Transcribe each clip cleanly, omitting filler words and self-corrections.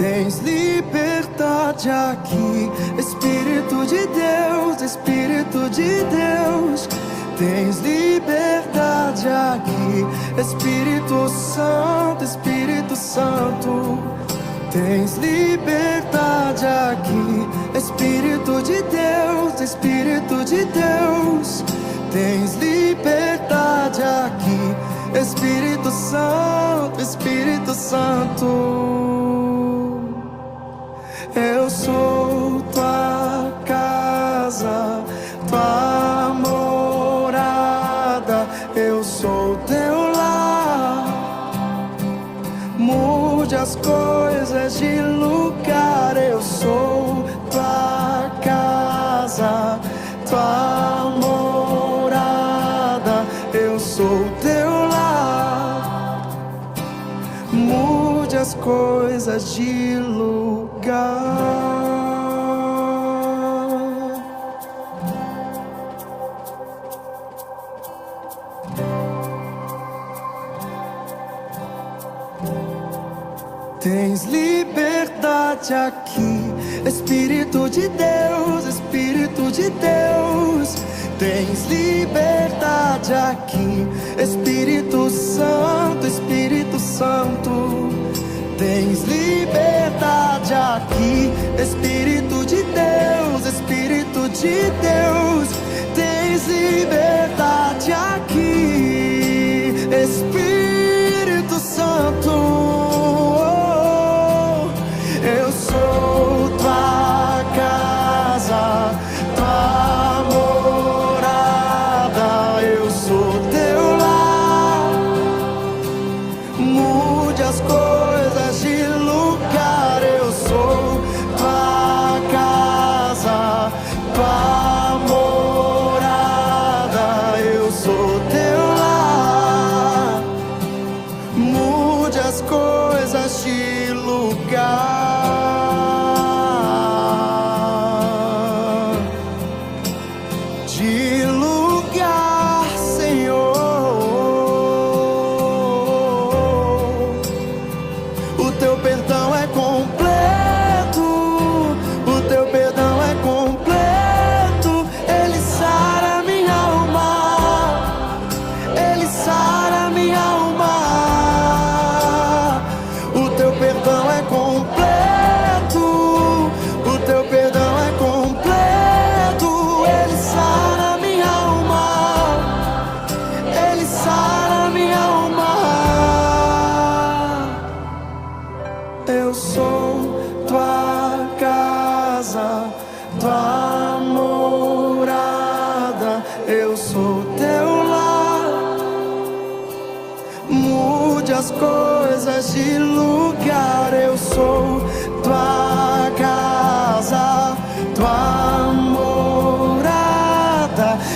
Tens liberdade aqui, Espírito de Deus, Espírito de Deus. Tens liberdade aqui, Espírito Santo, Espírito Santo. Tens liberdade aqui, Espírito de Deus, Espírito de Deus. Tens liberdade aqui, Espírito Santo, Espírito Santo. Eu sou tua casa, tua morada. Eu sou teu lar. Mude as coisas de lugar. Eu sou tua casa, tua morada. Eu sou teu lar. Mude as coisas de lugar. Tens liberdade aqui, Espírito de Deus, Espírito de Deus. Tens liberdade aqui, Espírito Santo, Espírito Santo. Tens liberdade aqui, Espírito de Deus, Espírito de Deus. Tens liberdade aqui, Espírito Santo. Eu sou tua casa, tua morada. Eu sou teu lar. Mude as coisas de lugar. Eu sou tua casa, tua morada. Eu sou teu lar. Mude as coisas de lugar. De lugar, Senhor. O teu perdão é completo, o teu perdão é completo. Ele sara minha alma, ele sara minha alma. O teu perdão é completo, o teu perdão é completo. Ele sara minha alma, ele sara minha alma. Eu sou tua casa, tua morada. Eu sou teu lar. Mude as coisas de lugar. Eu sou tua casa, tua morada.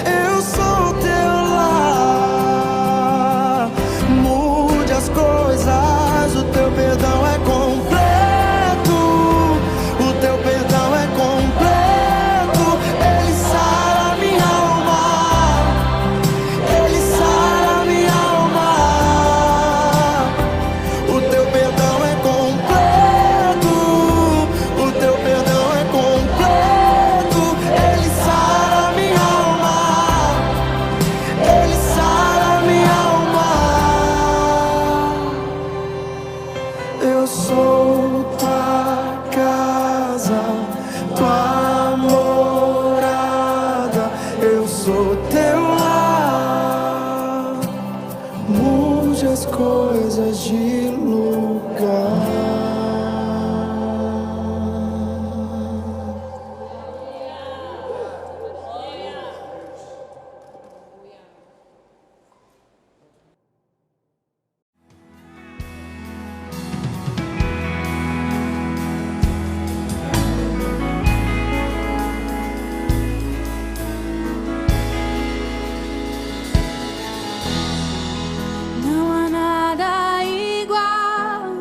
Eu sou teu lar. Mude as coisas. O teu perdão é completo, o teu perdão é completo. Ele sara minha alma, ele sara minha alma. O teu perdão é completo, o teu perdão é completo. Ele sara minha alma, ele sara minha alma. Eu sou tua casa, tua morada. Eu sou teu lar. Mude as coisas de lugar. Não há nada igual,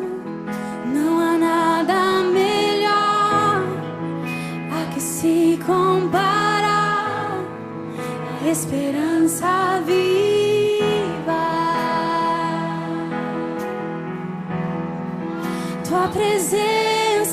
não há nada melhor a que se compara. Esperança viva, tua presença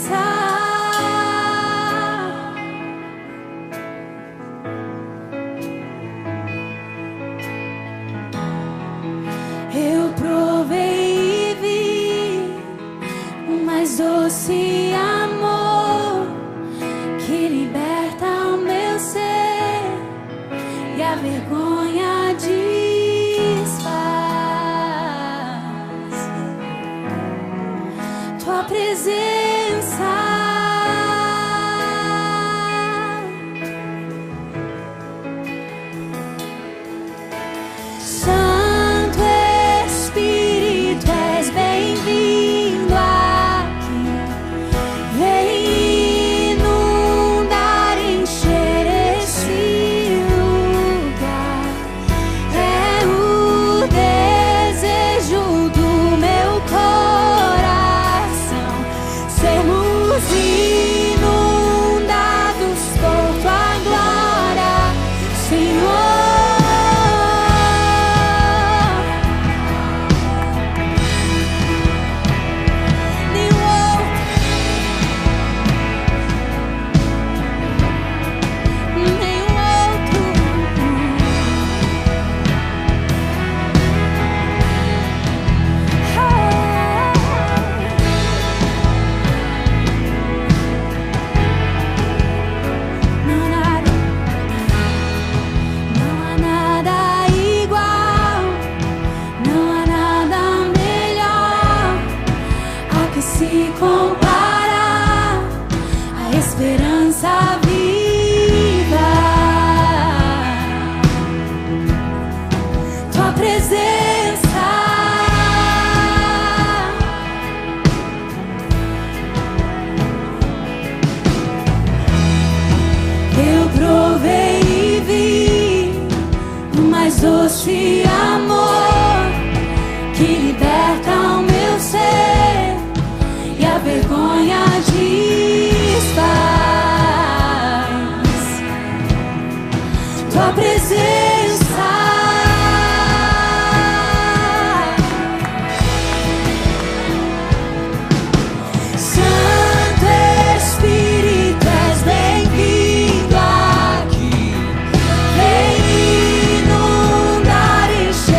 eu provei e vi o mais doce amor que liberta o meu ser e a vergonha desfaz. Tua presença, Santo Espírito, és bem-vindo aqui. Vem inundar, encher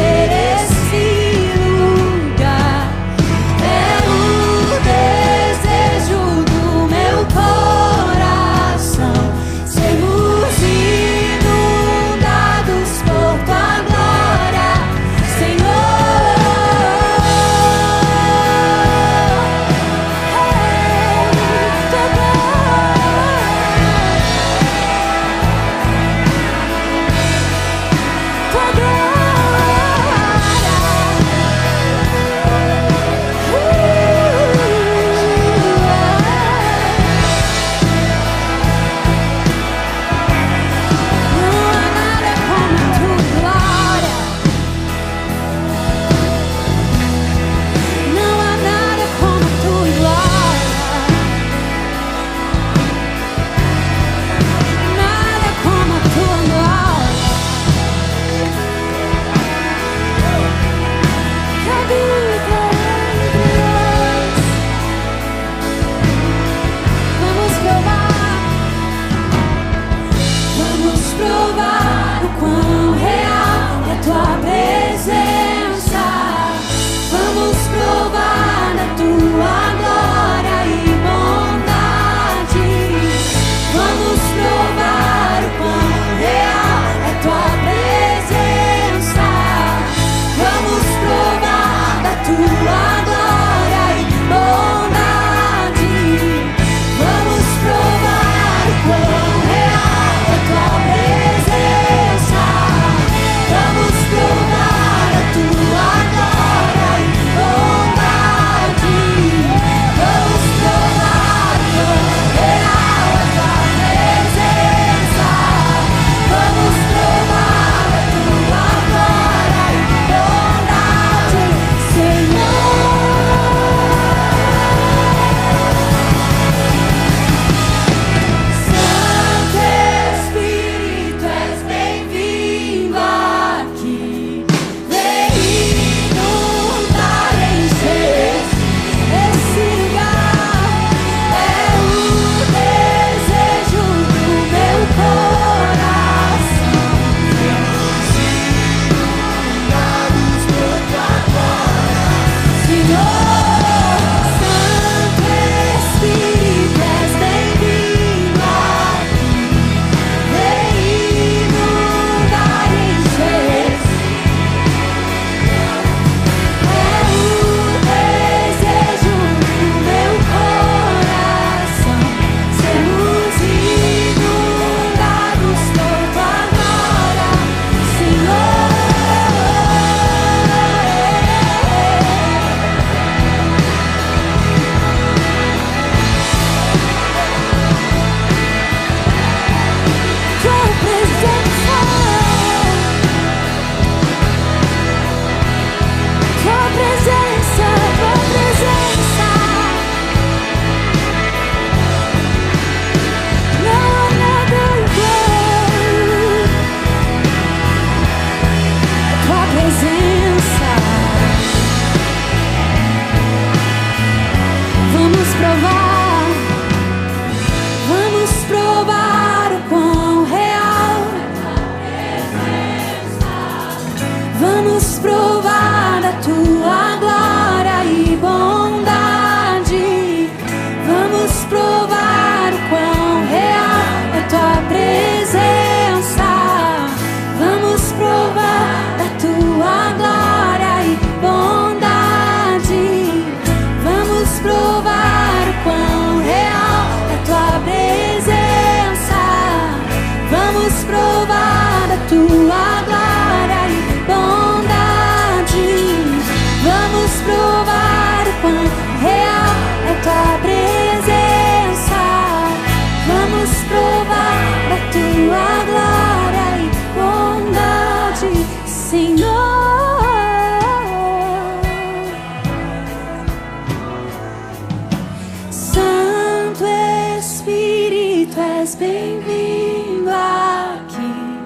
bem-vindo aqui.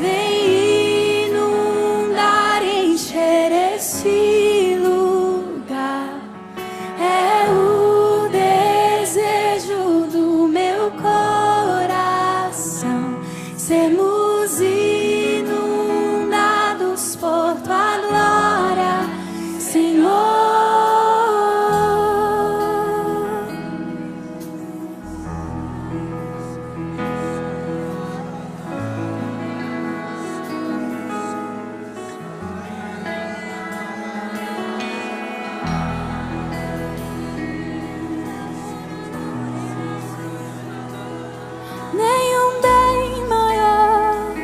Vem inundar e encher esse lugar. É o desejo do meu coração sermos inundados por tua glória, Senhor. Nenhum bem maior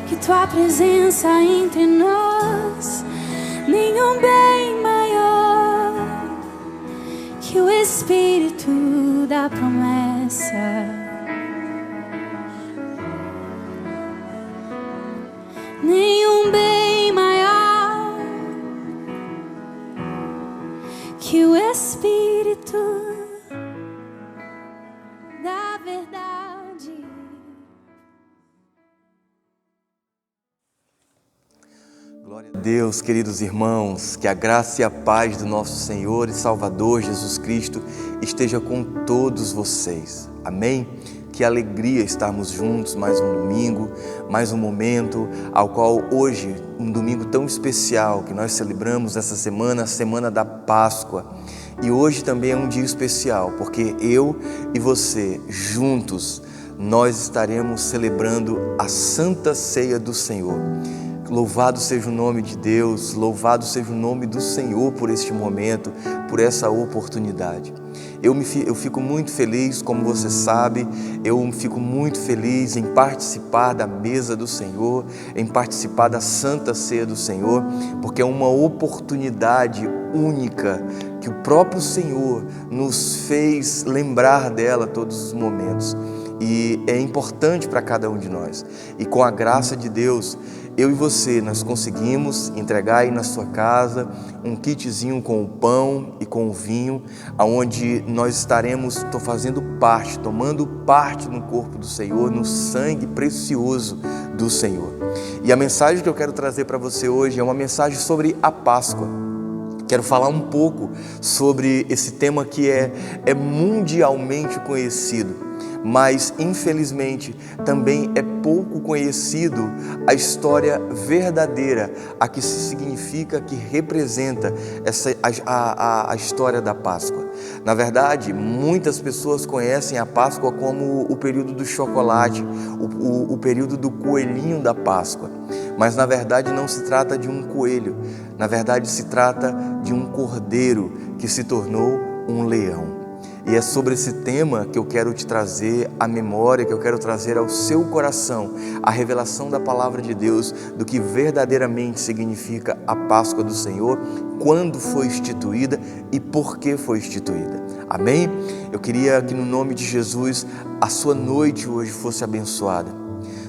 que tua presença entre nós. Nenhum bem maior que o Espírito da promessa. Nenhum bem maior que o Espírito da verdade. Glória a Deus, queridos irmãos, que a graça e a paz do nosso Senhor e Salvador Jesus Cristo esteja com todos vocês. Amém? Que alegria estarmos juntos mais um domingo, mais um momento ao qual hoje, um domingo tão especial que nós celebramos essa semana, a Semana da Páscoa. E hoje também é um dia especial, porque eu e você, juntos, nós estaremos celebrando a Santa Ceia do Senhor. Louvado seja o nome de Deus, louvado seja o nome do Senhor por este momento, por essa oportunidade. Eu fico muito feliz, como você sabe, eu fico muito feliz em participar da mesa do Senhor, em participar da Santa Ceia do Senhor, porque é uma oportunidade única que o próprio Senhor nos fez lembrar dela todos os momentos. E é importante para cada um de nós. E com a graça de Deus, eu e você, nós conseguimos entregar aí na sua casa um kitzinho com o pão e com o vinho, onde nós estaremos tomando parte no corpo do Senhor, no sangue precioso do Senhor. E a mensagem que eu quero trazer para você hoje é uma mensagem sobre a Páscoa. Quero falar um pouco sobre esse tema que é mundialmente conhecido, mas infelizmente também é pouco conhecido a história verdadeira, a que se significa, que representa a história da Páscoa. Na verdade, muitas pessoas conhecem a Páscoa como o período do chocolate, o período do coelhinho da Páscoa. Mas na verdade não se trata de um coelho, na verdade se trata de um cordeiro que se tornou um leão. E é sobre esse tema que eu quero te trazer a memória, que eu quero trazer ao seu coração a revelação da palavra de Deus, do que verdadeiramente significa a Páscoa do Senhor, quando foi instituída e por que foi instituída. Amém? Eu queria que no nome de Jesus a sua noite hoje fosse abençoada.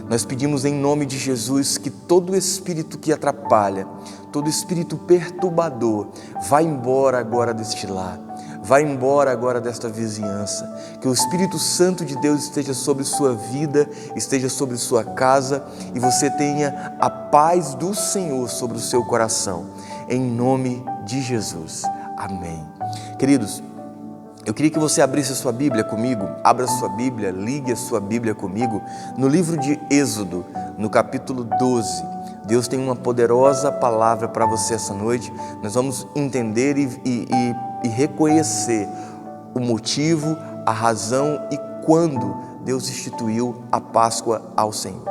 Nós pedimos em nome de Jesus que todo espírito que atrapalha, todo espírito perturbador, vá embora agora deste lar. Vai embora agora desta vizinhança, que o Espírito Santo de Deus esteja sobre sua vida, esteja sobre sua casa e você tenha a paz do Senhor sobre o seu coração, em nome de Jesus. Amém. Queridos, eu queria que você abrisse a sua Bíblia comigo, abra a sua Bíblia, ligue a sua Bíblia comigo, no livro de Êxodo, no capítulo 12. Deus tem uma poderosa palavra para você essa noite. Nós vamos entender e reconhecer o motivo, a razão e quando Deus instituiu a Páscoa ao Senhor.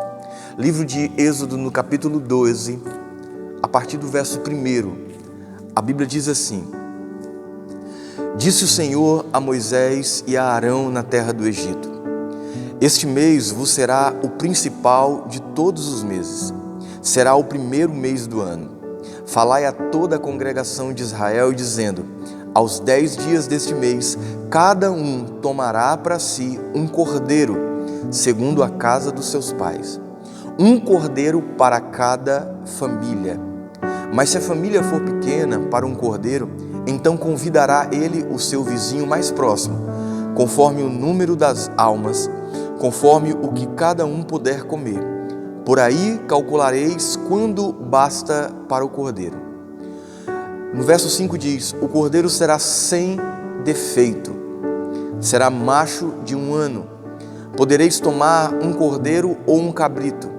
Livro de Êxodo, no capítulo 12, a partir do verso 1, a Bíblia diz assim: Disse o Senhor a Moisés e a Arão na terra do Egito: Este mês vos será o principal de todos os meses. Será o primeiro mês do ano. Falai a toda a congregação de Israel, dizendo: Aos 10 dias deste mês, cada um tomará para si um cordeiro, segundo a casa dos seus pais. Um cordeiro para cada família. Mas se a família for pequena para um cordeiro, então convidará ele o seu vizinho mais próximo, conforme o número das almas, conforme o que cada um puder comer. Por aí calculareis quando basta para o cordeiro. No verso 5 diz: o cordeiro será sem defeito, será macho de 1 ano. Podereis tomar um cordeiro ou um cabrito,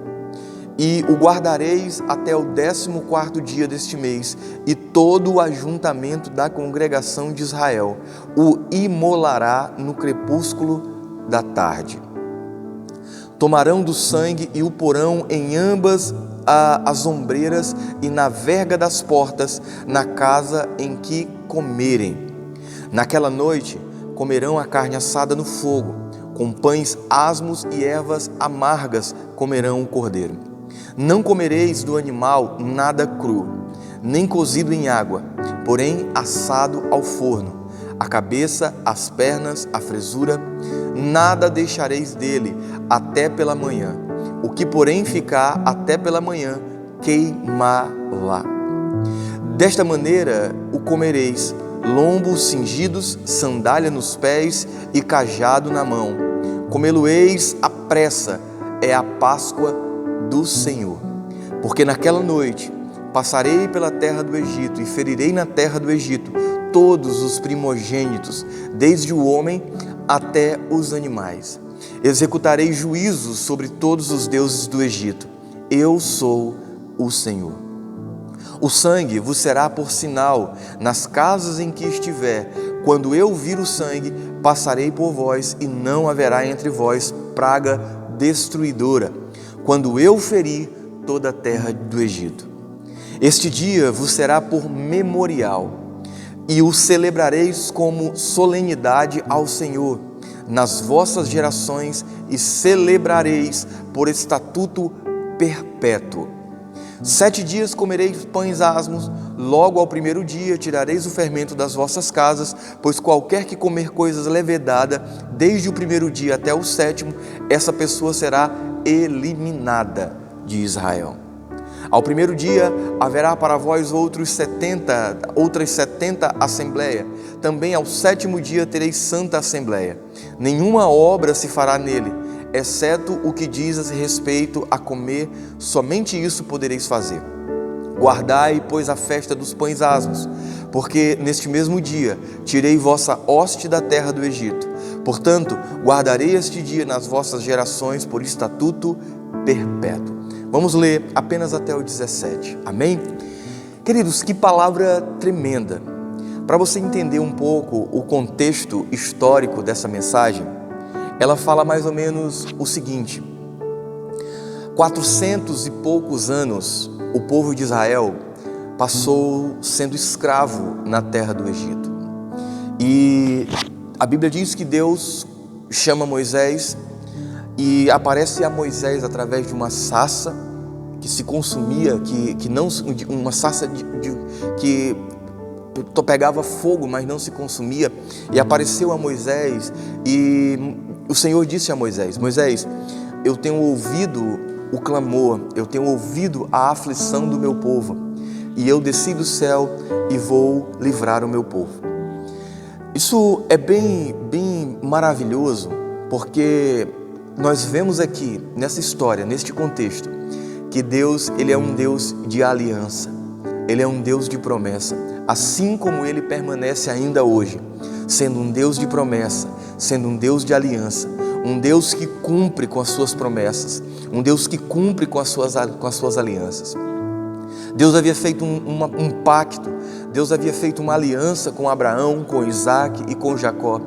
e o guardareis até o 14º dia deste mês, e todo o ajuntamento da congregação de Israel o imolará no crepúsculo da tarde. Tomarão do sangue e o porão em ambas as ombreiras e na verga das portas, na casa em que comerem. Naquela noite comerão a carne assada no fogo, com pães asmos e ervas amargas comerão o cordeiro. Não comereis do animal nada cru, nem cozido em água, porém assado ao forno, a cabeça, as pernas, a fresura, nada deixareis dele até pela manhã. O que porém ficar até pela manhã, queimá-la. Desta maneira o comereis: lombos cingidos, sandália nos pés e cajado na mão. Comê-lo-eis à pressa, é a Páscoa do Senhor. Porque naquela noite passarei pela terra do Egito e ferirei na terra do Egito todos os primogênitos, desde o homem até os animais. Executarei juízos sobre todos os deuses do Egito. Eu sou o Senhor. O sangue vos será por sinal nas casas em que estiver. Quando eu vir o sangue, passarei por vós, e não haverá entre vós praga destruidora, quando eu ferir toda a terra do Egito. Este dia vos será por memorial, e o celebrareis como solenidade ao Senhor nas vossas gerações, e celebrareis por estatuto perpétuo. 7 dias comereis pães asmos, logo ao 1º dia tirareis o fermento das vossas casas, pois qualquer que comer coisas levedada, desde o 1º dia até o 7º, essa pessoa será eliminada de Israel. Ao 1º dia haverá para vós outras 70 assembleias. Também ao 7º dia tereis santa assembleia. Nenhuma obra se fará nele, exceto o que diz a respeito a comer, somente isso podereis fazer. Guardai, pois, a festa dos pães asmos, porque neste mesmo dia tirei vossa hoste da terra do Egito. Portanto, guardarei este dia nas vossas gerações por estatuto perpétuo. Vamos ler apenas até o 17, amém? Queridos, que palavra tremenda! Para você entender um pouco o contexto histórico dessa mensagem, ela fala mais ou menos o seguinte: 400 e poucos anos o povo de Israel passou sendo escravo na terra do Egito. E a Bíblia diz que Deus chama Moisés e aparece a Moisés através de uma sarça que se consumia, uma sarça que pegava fogo, mas não se consumia, e apareceu a Moisés, e o Senhor disse a Moisés: Moisés, eu tenho ouvido o clamor, eu tenho ouvido a aflição do meu povo, e eu desci do céu e vou livrar o meu povo. Isso é bem maravilhoso, porque nós vemos aqui nessa história, neste contexto, que Deus, Ele é um Deus de aliança, Ele é um Deus de promessa, assim como Ele permanece ainda hoje, sendo um Deus de promessa, sendo um Deus de aliança, um Deus que cumpre com as suas promessas, um Deus que cumpre com as suas alianças. Deus havia feito um pacto, Deus havia feito uma aliança com Abraão, com Isaac e com Jacó.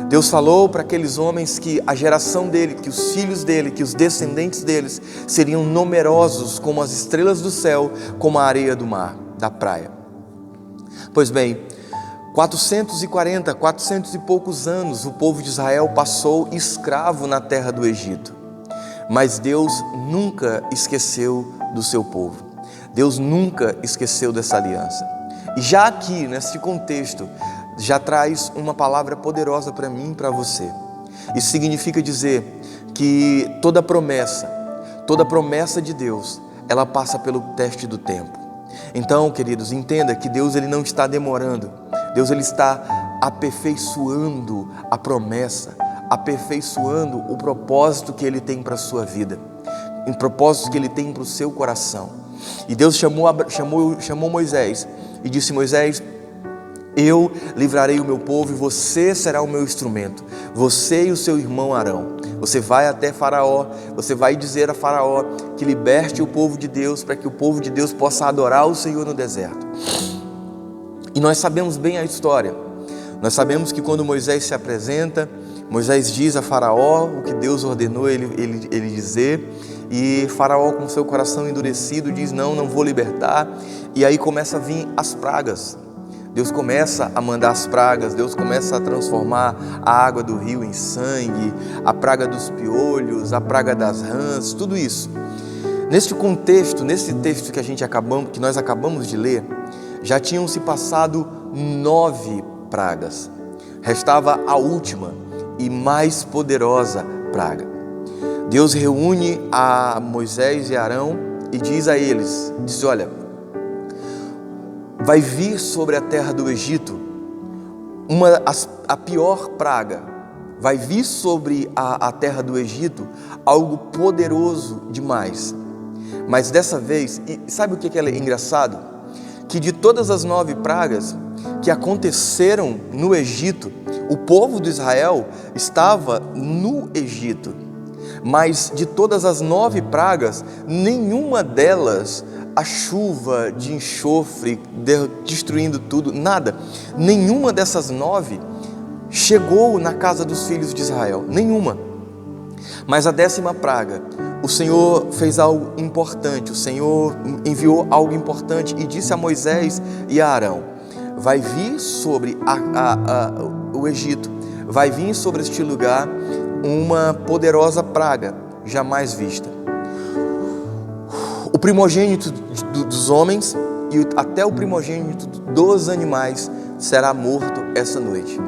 Deus falou para aqueles homens que a geração dele, que os filhos dele, que os descendentes deles seriam numerosos como as estrelas do céu, como a areia do mar, da praia. Pois bem, 400 e poucos anos o povo de Israel passou escravo na terra do Egito. Mas Deus nunca esqueceu do seu povo. Deus nunca esqueceu dessa aliança. E já aqui, nesse contexto, já traz uma palavra poderosa para mim e para você. Isso significa dizer que toda promessa de Deus, ela passa pelo teste do tempo. Então, queridos, entenda que Deus, Ele não está demorando. Deus, Ele está aperfeiçoando a promessa, aperfeiçoando o propósito que Ele tem para a sua vida, um propósito que Ele tem para o seu coração. E Deus chamou Moisés e disse: Moisés, eu livrarei o meu povo e você será o meu instrumento, você e o seu irmão Arão. Você vai até Faraó, você vai dizer a Faraó que liberte o povo de Deus, para que o povo de Deus possa adorar o Senhor no deserto. E nós sabemos bem a história. Nós sabemos que quando Moisés se apresenta, Moisés diz a Faraó o que Deus ordenou ele dizer, e Faraó, com seu coração endurecido, diz: não vou libertar. E aí começa a vir as pragas. Deus começa a mandar as pragas, Deus começa a transformar a água do rio em sangue, a praga dos piolhos, a praga das rãs, tudo isso. Neste contexto, nesse texto que nós acabamos de ler, já tinham se passado 9 pragas. Restava a última e mais poderosa praga. Deus reúne a Moisés e Arão e diz a eles, diz: olha, vai vir sobre a terra do Egito a pior praga, vai vir sobre a terra do Egito algo poderoso demais. Mas dessa vez, e sabe o que é engraçado? Que de todas as 9 pragas que aconteceram no Egito, o povo de Israel estava no Egito. Mas de todas as 9 pragas, nenhuma delas, a chuva de enxofre destruindo tudo, nada, nenhuma dessas 9 chegou na casa dos filhos de Israel, nenhuma. Mas a 10ª praga, o Senhor fez algo importante, o Senhor enviou algo importante e disse a Moisés e a Arão: vai vir sobre o Egito, vai vir sobre este lugar uma poderosa praga jamais vista. O primogênito dos homens e até o primogênito dos animais será morto essa noite.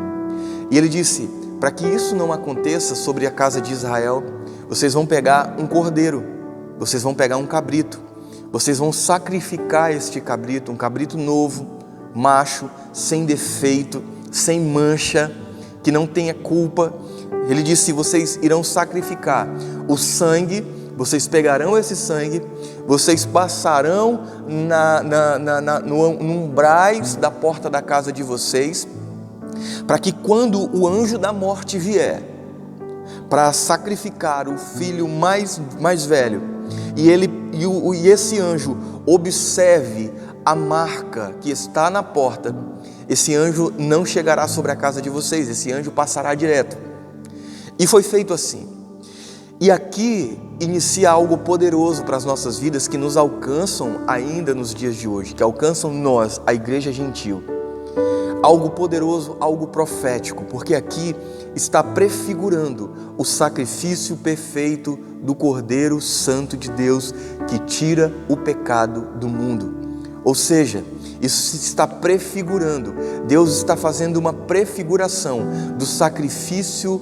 E ele disse: para que isso não aconteça sobre a casa de Israel, vocês vão pegar um cordeiro, vocês vão pegar um cabrito, vocês vão sacrificar este cabrito, um cabrito novo, macho, sem defeito, sem mancha, que não tenha culpa. Ele disse: vocês irão sacrificar o sangue, vocês pegarão esse sangue, vocês passarão no umbrais da porta da casa de vocês, para que quando o anjo da morte vier para sacrificar o filho mais velho, e esse anjo observe a marca que está na porta, esse anjo não chegará sobre a casa de vocês, esse anjo passará direto. E foi feito assim. E aqui inicia algo poderoso para as nossas vidas, que nos alcançam ainda nos dias de hoje, que alcançam nós, a igreja gentil. Algo poderoso, algo profético, porque aqui está prefigurando o sacrifício perfeito do Cordeiro Santo de Deus, que tira o pecado do mundo. Ou seja, isso está prefigurando, Deus está fazendo uma prefiguração do sacrifício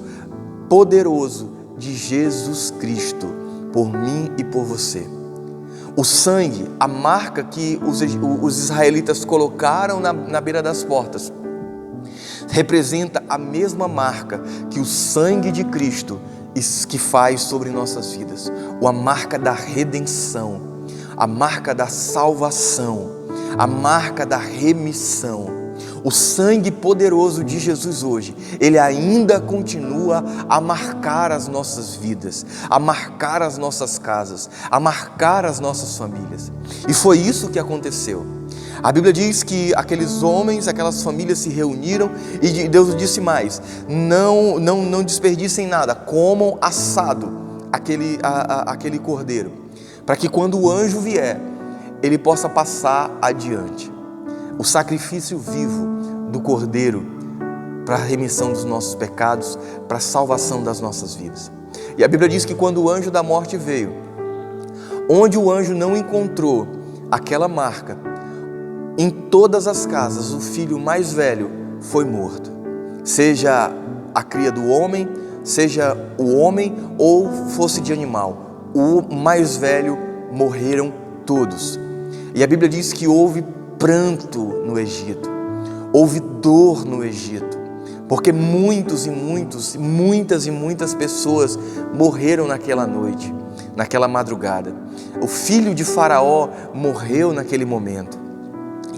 poderoso de Jesus Cristo, por mim e por você. O sangue, a marca que os israelitas colocaram na beira das portas, representa a mesma marca que o sangue de Cristo que faz sobre nossas vidas, a marca da redenção, a marca da salvação, a marca da remissão. O sangue poderoso de Jesus hoje, ele ainda continua a marcar as nossas vidas, a marcar as nossas casas, a marcar as nossas famílias. E foi isso que aconteceu. A Bíblia diz que aqueles homens, aquelas famílias se reuniram e Deus disse mais: não desperdicem nada, comam assado aquele cordeiro, para que quando o anjo vier, ele possa passar adiante. O sacrifício vivo do Cordeiro para a remissão dos nossos pecados, para a salvação das nossas vidas. E a Bíblia diz que quando o anjo da morte veio, onde o anjo não encontrou aquela marca, em todas as casas o filho mais velho foi morto. Seja a cria do homem, seja o homem ou fosse de animal, o mais velho morreram todos. E a Bíblia diz que houve pranto no Egito, houve dor no Egito, porque muitas e muitas pessoas morreram naquela noite, naquela madrugada. O filho de Faraó morreu naquele momento.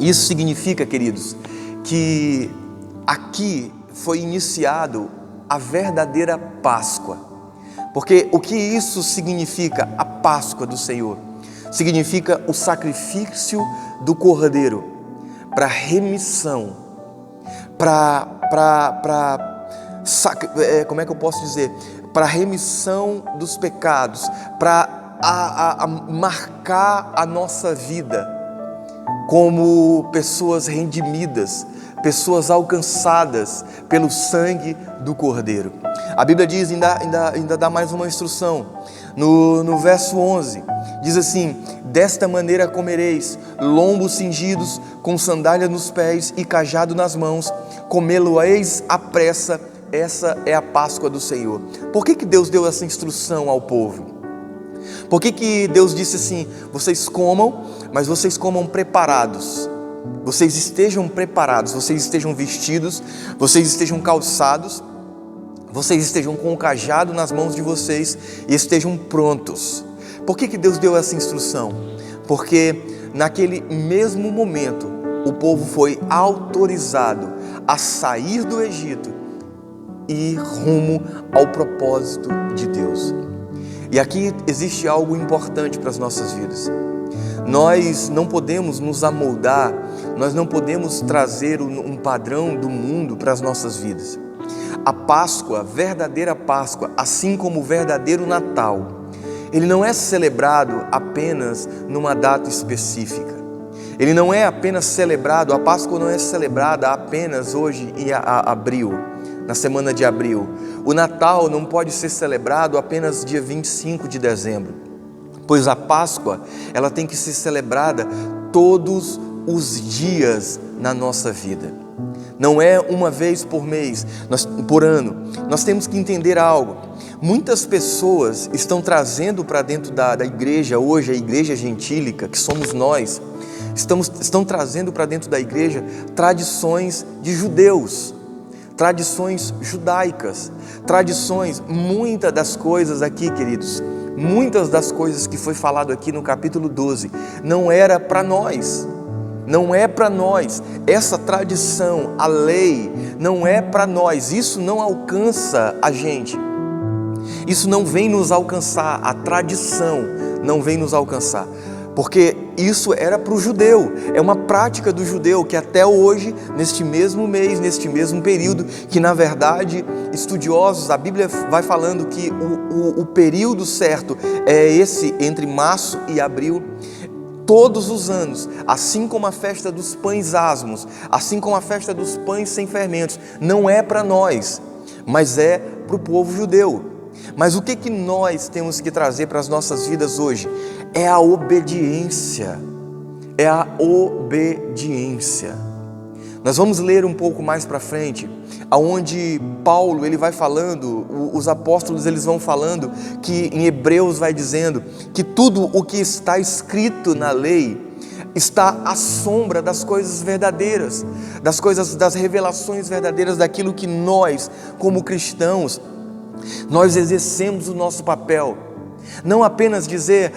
Isso significa, queridos, que aqui foi iniciado a verdadeira Páscoa. Porque o que isso significa, a Páscoa do Senhor? Significa o sacrifício do Cordeiro para remissão, como é que eu posso dizer? Para remissão dos pecados, para marcar a nossa vida como pessoas redimidas, pessoas alcançadas pelo sangue do Cordeiro. A Bíblia diz, ainda dá mais uma instrução, no verso 11, diz assim: desta maneira comereis lombos cingidos, com sandália nos pés e cajado nas mãos, comê-lo-eis à pressa, essa é a Páscoa do Senhor. Por que Deus deu essa instrução ao povo? Por que Deus disse assim: vocês comam, mas vocês comam preparados, vocês estejam preparados, vocês estejam vestidos, vocês estejam calçados, vocês estejam com o cajado nas mãos de vocês e estejam prontos. Por que Deus deu essa instrução? Porque naquele mesmo momento o povo foi autorizado a sair do Egito e ir rumo ao propósito de Deus. E aqui existe algo importante para as nossas vidas. Nós não podemos nos amoldar, nós não podemos trazer um padrão do mundo para as nossas vidas. A Páscoa, a verdadeira Páscoa, assim como o verdadeiro Natal, ele não é celebrado apenas numa data específica. Ele não é apenas celebrado, a Páscoa não é celebrada apenas hoje em abril, na semana de abril. O Natal não pode ser celebrado apenas dia 25 de dezembro, pois a Páscoa, ela tem que ser celebrada todos os dias na nossa vida. Não é uma vez por mês, por ano. Nós temos que entender algo. Muitas pessoas estão trazendo para dentro da igreja hoje, a igreja gentílica, que somos nós, estão trazendo para dentro da igreja tradições de judeus, tradições judaicas, tradições, muitas das coisas aqui, queridos, muitas das coisas que foi falado aqui no capítulo 12, não era para nós. Não é para nós, essa tradição, a lei, não é para nós, isso não alcança a gente, isso não vem nos alcançar, a tradição não vem nos alcançar, porque isso era para o judeu, é uma prática do judeu que até hoje, neste mesmo mês, neste mesmo período, que na verdade, estudiosos, a Bíblia vai falando que o período certo é esse entre março e abril. Todos os anos, assim como a festa dos pães asmos, assim como a festa dos pães sem fermentos, não é para nós, mas é para o povo judeu. Mas o que nós temos que trazer para as nossas vidas hoje? É a obediência, é a obediência. Nós vamos ler um pouco mais para frente, aonde Paulo ele vai falando, os apóstolos eles vão falando, que em Hebreus vai dizendo que tudo o que está escrito na lei está à sombra das coisas verdadeiras, das revelações verdadeiras, daquilo que nós, como cristãos, nós exercemos o nosso papel. Não apenas dizer,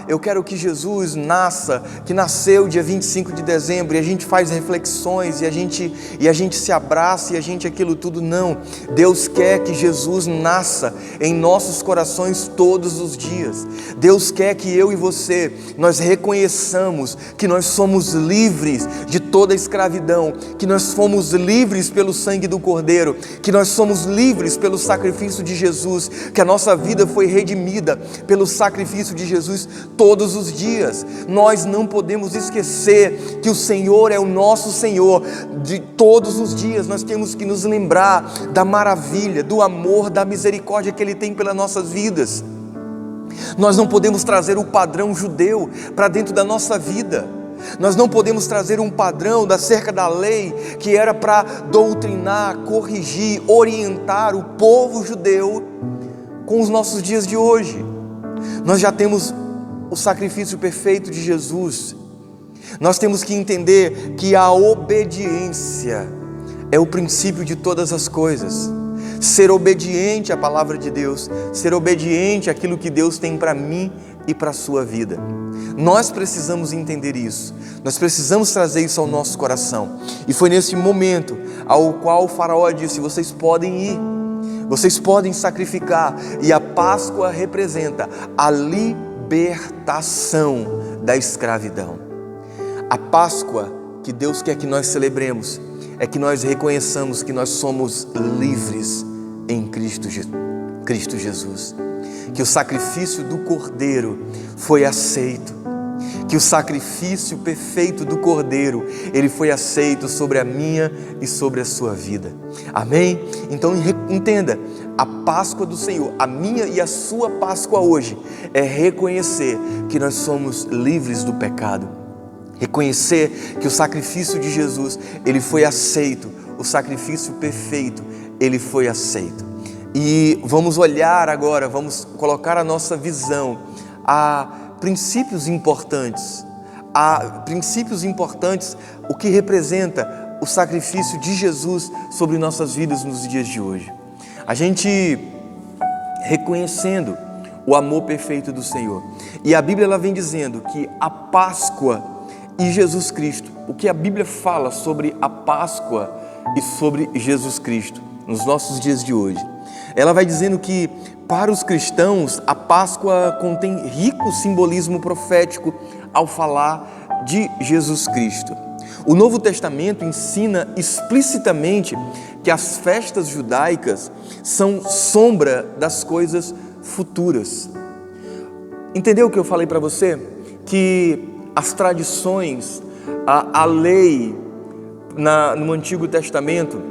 eu quero que Jesus nasça, que nasceu dia 25 de dezembro, e a gente faz reflexões, e a gente se abraça, e a gente aquilo tudo, não. Deus quer que Jesus nasça em nossos corações todos os dias. Deus quer que eu e você, nós reconheçamos que nós somos livres de toda escravidão, que nós fomos livres pelo sangue do Cordeiro, que nós somos livres pelo sacrifício de Jesus, que a nossa vida foi redimida pelo sacrifício de Jesus todos os dias. Nós não podemos esquecer que o Senhor é o nosso Senhor de todos os dias. Nós temos que nos lembrar da maravilha, do amor, da misericórdia que Ele tem pelas nossas vidas. Nós não podemos trazer o padrão judeu para dentro da nossa vida. Nós não podemos trazer um padrão acerca da lei que era para doutrinar, corrigir, orientar o povo judeu com os nossos dias de hoje. Nós já temos o sacrifício perfeito de Jesus. Nós temos que entender que a obediência é o princípio de todas as coisas. Ser obediente à palavra de Deus, ser obediente àquilo que Deus tem para mim e para a sua vida. Nós precisamos entender isso, nós precisamos trazer isso ao nosso coração. E foi nesse momento ao qual o faraó disse: vocês podem ir, vocês podem sacrificar. E a Páscoa representa a libertação da escravidão. A Páscoa que Deus quer que nós celebremos é que nós reconheçamos que nós somos livres em Cristo Jesus. Que o sacrifício do Cordeiro foi aceito. Que o sacrifício perfeito do Cordeiro, ele foi aceito sobre a minha e sobre a sua vida. Amém? Então entenda, a Páscoa do Senhor, a minha e a sua Páscoa hoje, é reconhecer que nós somos livres do pecado. Reconhecer que o sacrifício de Jesus, ele foi aceito. O sacrifício perfeito, ele foi aceito. E vamos olhar agora, vamos colocar a nossa visão a princípios importantes. O que representa o sacrifício de Jesus sobre nossas vidas nos dias de hoje. A gente reconhecendo o amor perfeito do Senhor. E a Bíblia ela vem dizendo que a Páscoa e Jesus Cristo, o que a Bíblia fala sobre a Páscoa e sobre Jesus Cristo nos nossos dias de hoje. Ela vai dizendo que para os cristãos a Páscoa contém rico simbolismo profético ao falar de Jesus Cristo. O Novo Testamento ensina explicitamente que as festas judaicas são sombra das coisas futuras. Entendeu o que eu falei para você? Que as tradições, a lei no Antigo Testamento,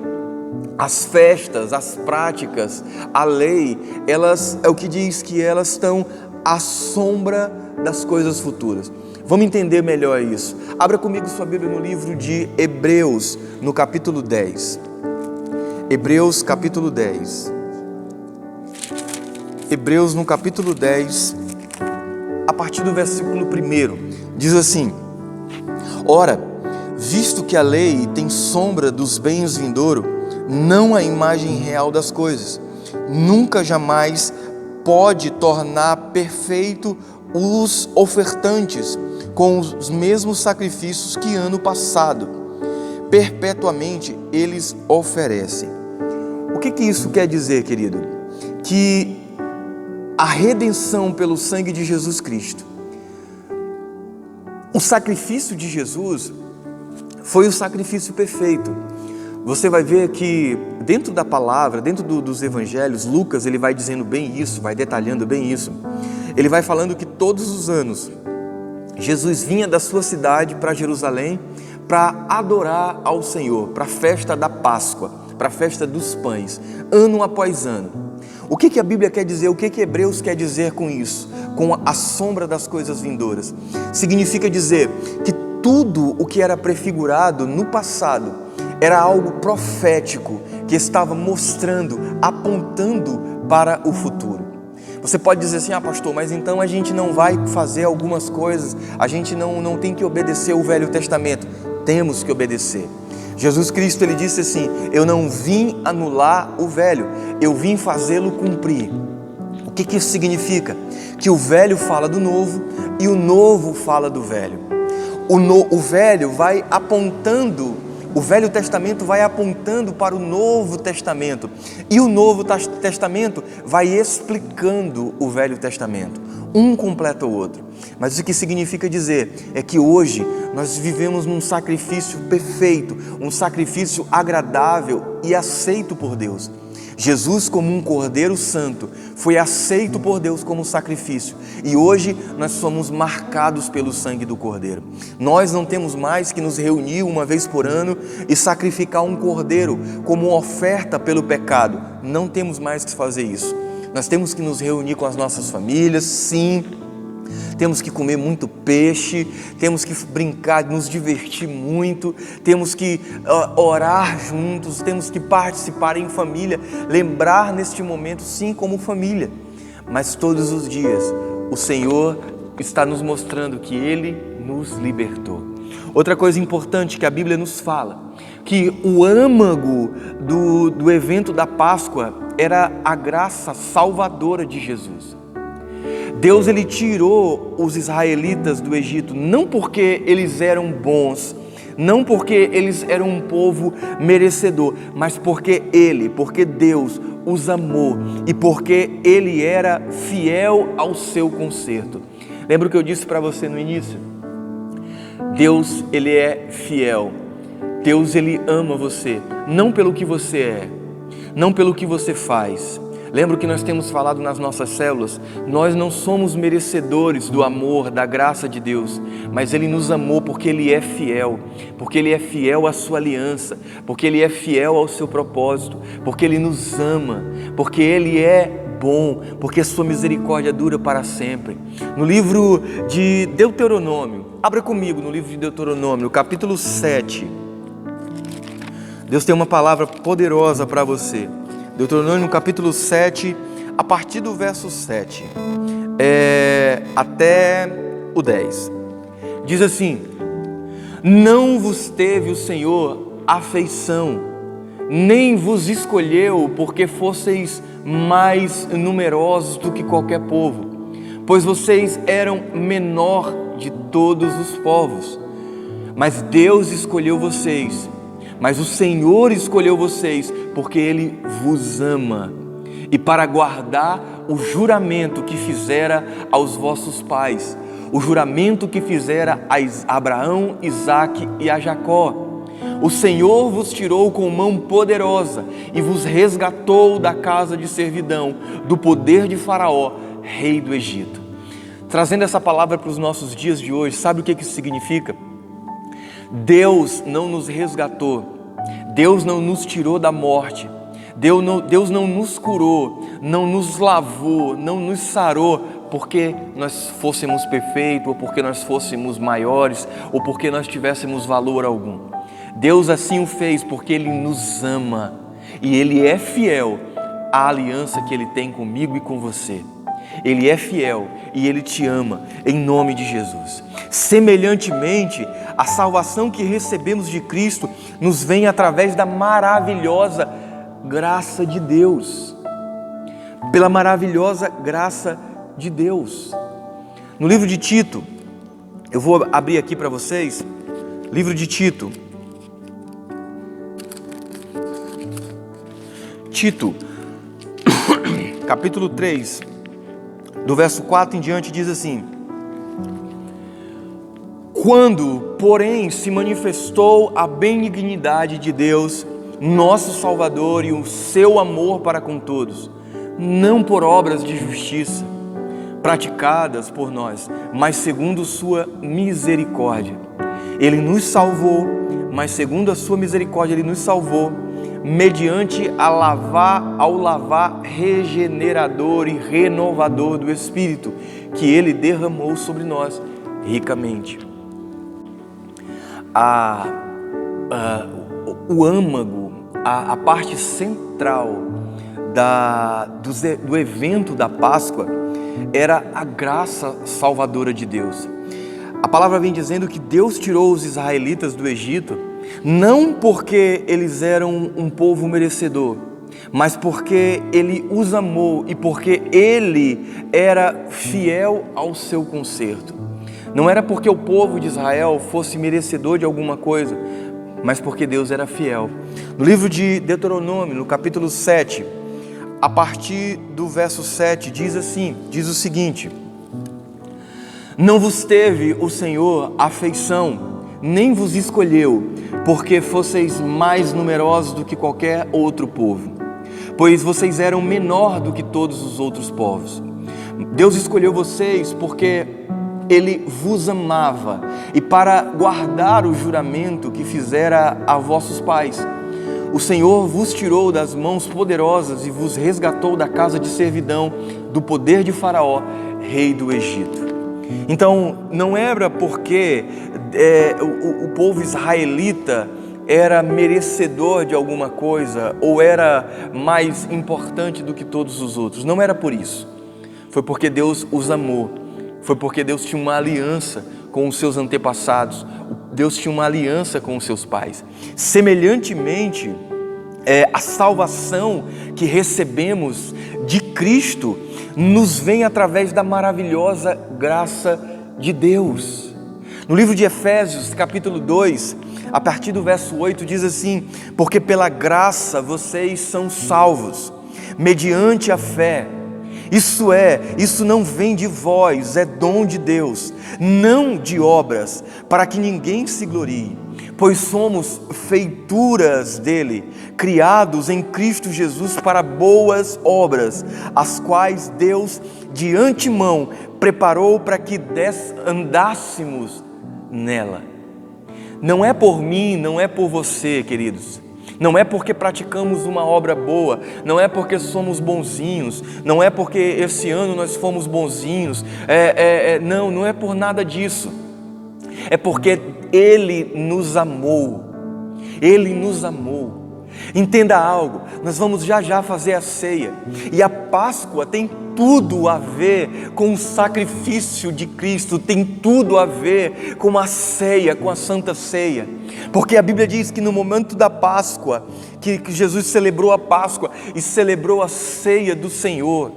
as festas, as práticas, a lei, elas é o que diz que elas estão à sombra das coisas futuras. Vamos entender melhor isso. Abra comigo sua Bíblia no livro de Hebreus, no capítulo 10. Hebreus, capítulo 10. Hebreus, no capítulo 10, a partir do versículo 1, diz assim: ora, visto que a lei tem sombra dos bens vindouros, não a imagem real das coisas, nunca jamais pode tornar perfeito os ofertantes com os mesmos sacrifícios que ano passado, perpetuamente eles oferecem. O que isso quer dizer, querido? Que a redenção pelo sangue de Jesus Cristo, o sacrifício de Jesus foi o sacrifício perfeito. Você vai ver que dentro da palavra, dentro dos evangelhos, Lucas ele vai dizendo bem isso, vai detalhando bem isso. Ele vai falando que todos os anos Jesus vinha da sua cidade para Jerusalém para adorar ao Senhor, para a festa da Páscoa, para a festa dos pães, ano após ano. O que a Bíblia quer dizer? O que Hebreus quer dizer com isso? Com a sombra das coisas vindouras. Significa dizer que tudo o que era prefigurado no passado era algo profético que estava mostrando, apontando para o futuro. Você pode dizer assim: pastor, mas então a gente não vai fazer algumas coisas, a gente não tem que obedecer o Velho Testamento. Temos que obedecer. Jesus Cristo ele disse assim: eu não vim anular o velho, eu vim fazê-lo cumprir. O que isso significa? Que o velho fala do novo e o novo fala do velho. O velho vai apontando, o Velho Testamento vai apontando para o Novo Testamento e o Novo Testamento vai explicando o Velho Testamento. Um completa o outro. Mas o que significa dizer é que hoje nós vivemos num sacrifício perfeito, um sacrifício agradável e aceito por Deus. Jesus, como um Cordeiro Santo, foi aceito por Deus como sacrifício. E hoje nós somos marcados pelo sangue do Cordeiro. Nós não temos mais que nos reunir uma vez por ano e sacrificar um cordeiro como oferta pelo pecado. Não temos mais que fazer isso. Nós temos que nos reunir com as nossas famílias, sim. Temos que comer muito peixe, temos que brincar, nos divertir muito, temos que orar juntos, temos que participar em família, lembrar neste momento, sim, como família. Mas todos os dias o Senhor está nos mostrando que Ele nos libertou. Outra coisa importante que a Bíblia nos fala, que o âmago do evento da Páscoa era a graça salvadora de Jesus. Deus, ele tirou os israelitas do Egito, não porque eles eram bons, não porque eles eram um povo merecedor, mas porque Deus os amou e porque Ele era fiel ao seu conserto. Lembra o que eu disse para você no início? Deus, Ele é fiel. Deus, Ele ama você, não pelo que você é, não pelo que você faz. Lembra o que nós temos falado nas nossas células? Nós não somos merecedores do amor, da graça de Deus, mas Ele nos amou porque Ele é fiel à sua aliança, porque Ele é fiel ao seu propósito, porque Ele nos ama, porque Ele é bom, porque a sua misericórdia dura para sempre. No livro de Deuteronômio, abra comigo no livro de Deuteronômio, no capítulo 7. Deus tem uma palavra poderosa para você. Deuteronômio capítulo 7, a partir do verso 7 até o 10. Diz assim: não vos teve o Senhor afeição, nem vos escolheu porque fosseis mais numerosos do que qualquer povo, pois vocês eram menor de todos os povos. Mas Deus escolheu vocês, mas o Senhor escolheu vocês porque Ele vos ama e para guardar o juramento que fizera aos vossos pais, o juramento que fizera a Abraão, Isaque e a Jacó. O Senhor vos tirou com mão poderosa e vos resgatou da casa de servidão, do poder de Faraó, rei do Egito. Trazendo essa palavra para os nossos dias de hoje, sabe o que isso significa? Deus não nos resgatou, Deus não nos tirou da morte, Deus não nos curou, não nos lavou, não nos sarou porque nós fôssemos perfeitos, ou porque nós fôssemos maiores, ou porque nós tivéssemos valor algum. Deus assim o fez porque Ele nos ama e Ele é fiel à aliança que Ele tem comigo e com você. Ele é fiel e Ele te ama, em nome de Jesus. Semelhantemente, a salvação que recebemos de Cristo nos vem através da maravilhosa graça de Deus. Pela maravilhosa graça de Deus. No livro de Tito, eu vou abrir aqui para vocês, livro de Tito. Tito, capítulo 3, do verso 4 em diante, diz assim: quando, porém, se manifestou a benignidade de Deus, nosso Salvador, e o seu amor para com todos, não por obras de justiça praticadas por nós, mas segundo sua misericórdia. Ele nos salvou, mas segundo a sua misericórdia Ele nos salvou, mediante ao lavar regenerador e renovador do Espírito, que Ele derramou sobre nós ricamente. O âmago, a parte central do evento da Páscoa era a graça salvadora de Deus. A palavra vem dizendo que Deus tirou os israelitas do Egito, não porque eles eram um povo merecedor, mas porque Ele os amou e porque Ele era fiel ao seu conserto. Não era porque o povo de Israel fosse merecedor de alguma coisa, mas porque Deus era fiel. No livro de Deuteronômio, no capítulo 7, a partir do verso 7, diz o seguinte: não vos teve o Senhor afeição, nem vos escolheu, porque fosseis mais numerosos do que qualquer outro povo, pois vocês eram menor do que todos os outros povos. Deus escolheu vocês porque Ele vos amava e para guardar o juramento que fizera a vossos pais. O Senhor vos tirou das mãos poderosas e vos resgatou da casa de servidão, do poder de Faraó, rei do Egito. Então, não era porque o povo israelita era merecedor de alguma coisa ou era mais importante do que todos os outros. Não era por isso. Foi porque Deus os amou. Foi porque Deus tinha uma aliança com os seus antepassados. Deus tinha uma aliança com os seus pais. Semelhantemente, a salvação que recebemos de Cristo nos vem através da maravilhosa graça de Deus. No livro de Efésios, capítulo 2, a partir do verso 8, diz assim: porque pela graça vocês são salvos, mediante a fé. Isso não vem de vós, é dom de Deus, não de obras, para que ninguém se glorie, pois somos feituras dele, criados em Cristo Jesus para boas obras, as quais Deus de antemão preparou para que andássemos nela. Não é por mim, não é por você, queridos. Não é porque praticamos uma obra boa, não é porque somos bonzinhos, não é porque esse ano nós fomos bonzinhos, não é por nada disso. É porque Ele nos amou. Ele nos amou. Entenda algo, nós vamos já fazer a ceia, e a Páscoa tem tudo a ver com o sacrifício de Cristo, tem tudo a ver com a ceia, com a Santa Ceia, porque a Bíblia diz que no momento da Páscoa, que Jesus celebrou a Páscoa e celebrou a ceia do Senhor.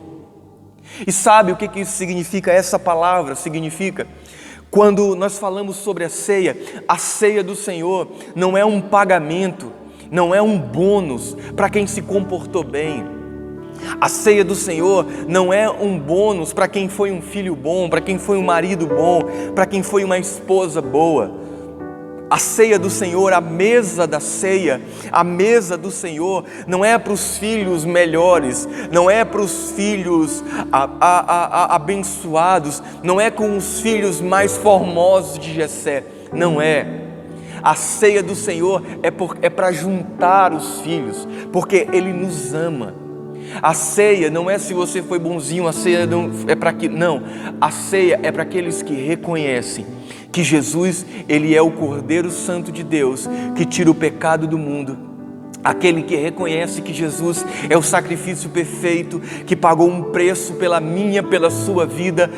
E sabe o que isso significa? Essa palavra significa, quando nós falamos sobre a ceia do Senhor não é um pagamento, não é um bônus para quem se comportou bem. A ceia do Senhor não é um bônus para quem foi um filho bom, para quem foi um marido bom, para quem foi uma esposa boa. A ceia do Senhor, a mesa da ceia, a mesa do Senhor não é para os filhos melhores, não é para os filhos abençoados, não é com os filhos mais formosos de Jessé, não é. A ceia do Senhor é para juntar os filhos, porque Ele nos ama. A ceia não é se você foi bonzinho, a ceia não é para que, não. A ceia é para aqueles que reconhecem que Jesus, Ele é o Cordeiro Santo de Deus, que tira o pecado do mundo. Aquele que reconhece que Jesus é o sacrifício perfeito, que pagou um preço pela minha, pela sua vida.